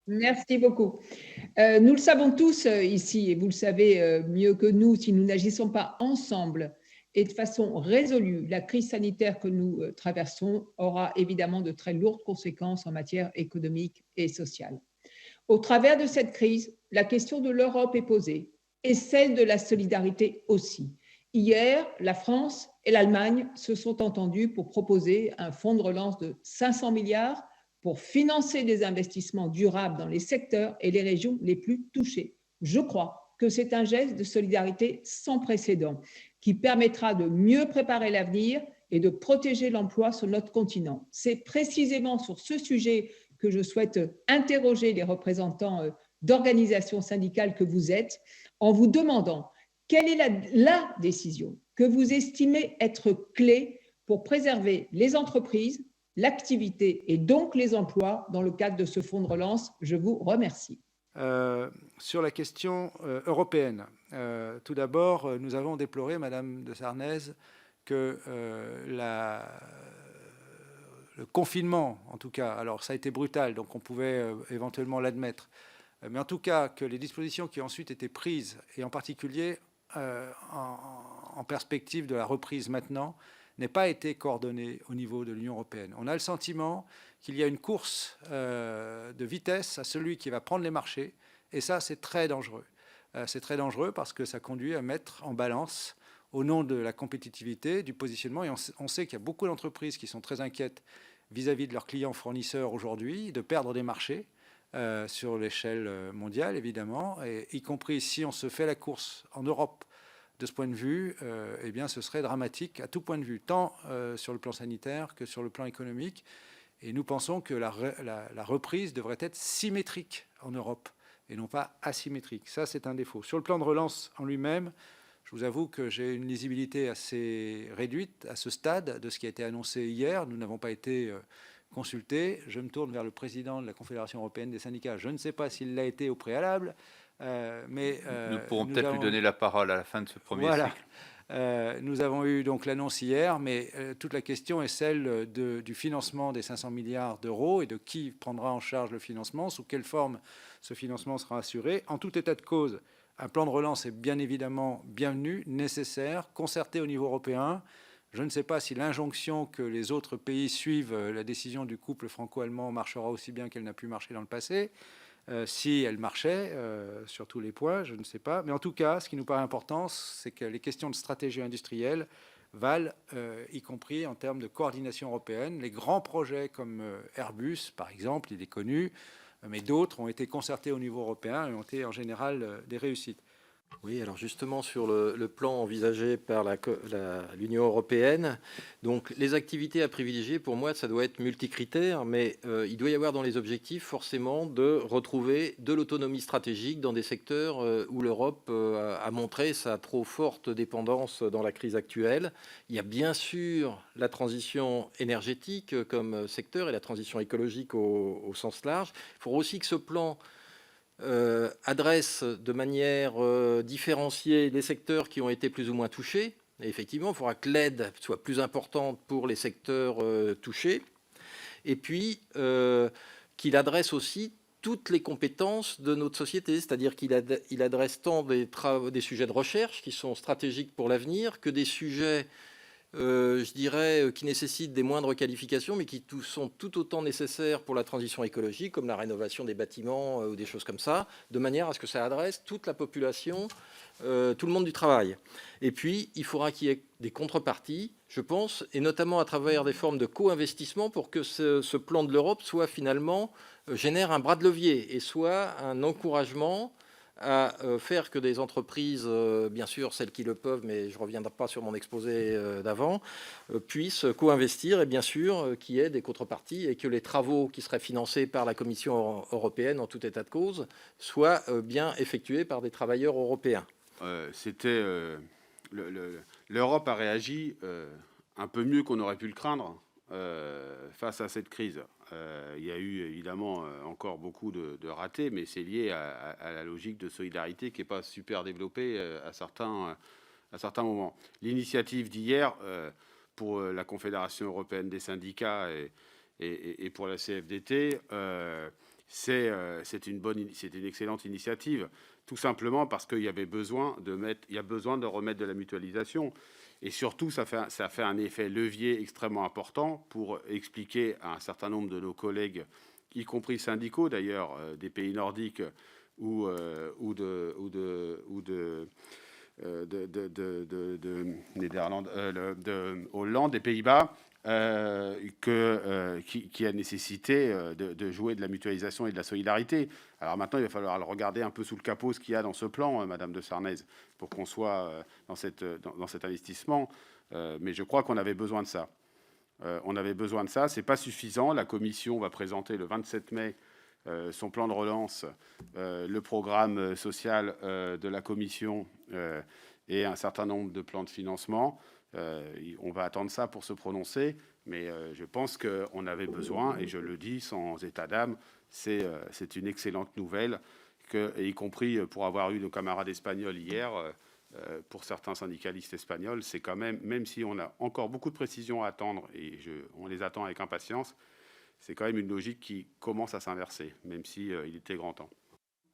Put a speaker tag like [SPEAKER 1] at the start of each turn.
[SPEAKER 1] Merci beaucoup. Nous le savons tous ici, et vous le savez mieux que nous, si nous n'agissons pas ensemble et de façon résolue, la crise sanitaire que nous traversons aura évidemment de très lourdes conséquences en matière économique et sociale. Au travers de cette crise, la question de l'Europe est posée et celle de la solidarité aussi. Hier, la France et l'Allemagne se sont entendues pour proposer un fonds de relance de 500 milliards pour financer des investissements durables dans les secteurs et les régions les plus touchées. Je crois que c'est un geste de solidarité sans précédent qui permettra de mieux préparer l'avenir et de protéger l'emploi sur notre continent. C'est précisément sur ce sujet que je souhaite interroger les représentants d'organisations syndicales que vous êtes en vous demandant quelle est la décision que vous estimez être clé pour préserver les entreprises, l'activité et donc les emplois dans le cadre de ce fonds de relance. Je vous remercie.
[SPEAKER 2] Sur la question européenne, tout d'abord, nous avons déploré, Madame de Sarnez, que le confinement, en tout cas, alors ça a été brutal, donc on pouvait éventuellement l'admettre, mais en tout cas que les dispositions qui ont ensuite été prises, et en particulier en perspective de la reprise maintenant, n'aient pas été coordonnées au niveau de l'Union européenne. On a le sentiment qu'il y a une course de vitesse à celui qui va prendre les marchés, et ça, c'est très dangereux. C'est très dangereux parce que ça conduit à mettre en balance, au nom de la compétitivité, du positionnement, et on sait qu'il y a beaucoup d'entreprises qui sont très inquiètes vis-à-vis de leurs clients fournisseurs aujourd'hui, de perdre des marchés sur l'échelle mondiale, évidemment, et y compris si on se fait la course en Europe de ce point de vue, eh bien, ce serait dramatique à tout point de vue, tant sur le plan sanitaire que sur le plan économique. Et nous pensons que la reprise devrait être symétrique en Europe et non pas asymétrique. Ça, c'est un défaut. Sur le plan de relance en lui-même, je vous avoue que j'ai une lisibilité assez réduite à ce stade de ce qui a été annoncé hier. Nous n'avons pas été consultés. Je me tourne vers le président de la Confédération européenne des syndicats. Je ne sais pas s'il l'a été au préalable, mais
[SPEAKER 3] nous pourrons peut-être lui donner la parole à la fin de ce premier cycle.
[SPEAKER 2] Nous avons eu donc l'annonce hier, mais toute la question est celle du financement des 500 milliards d'euros et de qui prendra en charge le financement, sous quelle forme ce financement sera assuré. En tout état de cause, un plan de relance est bien évidemment bienvenu, nécessaire, concerté au niveau européen. Je ne sais pas si l'injonction que les autres pays suivent la décision du couple franco-allemand marchera aussi bien qu'elle n'a pu marcher dans le passé. Si elle marchait sur tous les points, je ne sais pas. Mais en tout cas, ce qui nous paraît important, c'est que les questions de stratégie industrielle valent, y compris en termes de coordination européenne. Les grands projets comme Airbus, par exemple, il est connu, mais d'autres ont été concertés au niveau européen et ont été en général des réussites.
[SPEAKER 4] Oui, alors justement sur le plan envisagé par l'Union européenne, donc les activités à privilégier, pour moi, ça doit être multicritères, mais il doit y avoir dans les objectifs forcément de retrouver de l'autonomie stratégique dans des secteurs où l'Europe a montré sa trop forte dépendance dans la crise actuelle. Il y a bien sûr la transition énergétique comme secteur et la transition écologique au sens large. Il faut aussi que ce plan adresse de manière différenciée les secteurs qui ont été plus ou moins touchés. Et effectivement, il faudra que l'aide soit plus importante pour les secteurs touchés. Et puis, qu'il adresse aussi toutes les compétences de notre société, c'est-à-dire qu'il adresse tant des sujets de recherche qui sont stratégiques pour l'avenir que des sujets je dirais, qui nécessitent des moindres qualifications, mais qui sont tout autant nécessaires pour la transition écologique, comme la rénovation des bâtiments ou des choses comme ça, de manière à ce que ça adresse toute la population, tout le monde du travail. Et puis, il faudra qu'il y ait des contreparties, je pense, et notamment à travers des formes de co-investissement pour que ce plan de l'Europe soit finalement, génère un bras de levier et soit un encouragement à faire que des entreprises, bien sûr celles qui le peuvent, mais je ne reviendrai pas sur mon exposé d'avant, puissent co-investir et bien sûr qu'il y ait des contreparties et que les travaux qui seraient financés par la Commission européenne en tout état de cause soient bien effectués par des travailleurs européens.
[SPEAKER 5] L'Europe a réagi un peu mieux qu'on aurait pu le craindre face à cette crise. Il y a eu évidemment encore beaucoup de ratés, mais c'est lié à la logique de solidarité qui n'est pas super développée à certains moments. L'initiative d'hier pour la Confédération européenne des syndicats et pour la CFDT, c'est une excellente initiative, tout simplement parce qu'il y avait besoin de remettre de la mutualisation. Et surtout, ça fait un effet levier extrêmement important pour expliquer à un certain nombre de nos collègues, y compris syndicaux d'ailleurs, des pays nordiques ou de Néderlande, de Hollande, des Pays-Bas, qui a nécessité de jouer de la mutualisation et de la solidarité. Alors maintenant, il va falloir le regarder un peu sous le capot, ce qu'il y a dans ce plan, Madame de Sarnez, pour qu'on soit dans cet investissement. Mais je crois qu'on avait besoin de ça. On avait besoin de ça. C'est pas suffisant. La Commission va présenter le 27 mai son plan de relance, le programme social de la Commission et un certain nombre de plans de financement. On va attendre ça pour se prononcer, mais je pense qu'on avait besoin, et je le dis sans état d'âme, c'est une excellente nouvelle, y compris pour avoir eu nos camarades espagnols hier, pour certains syndicalistes espagnols, c'est quand même si on a encore beaucoup de précisions à attendre, et on les attend avec impatience, c'est quand même une logique qui commence à s'inverser, même si il était grand temps.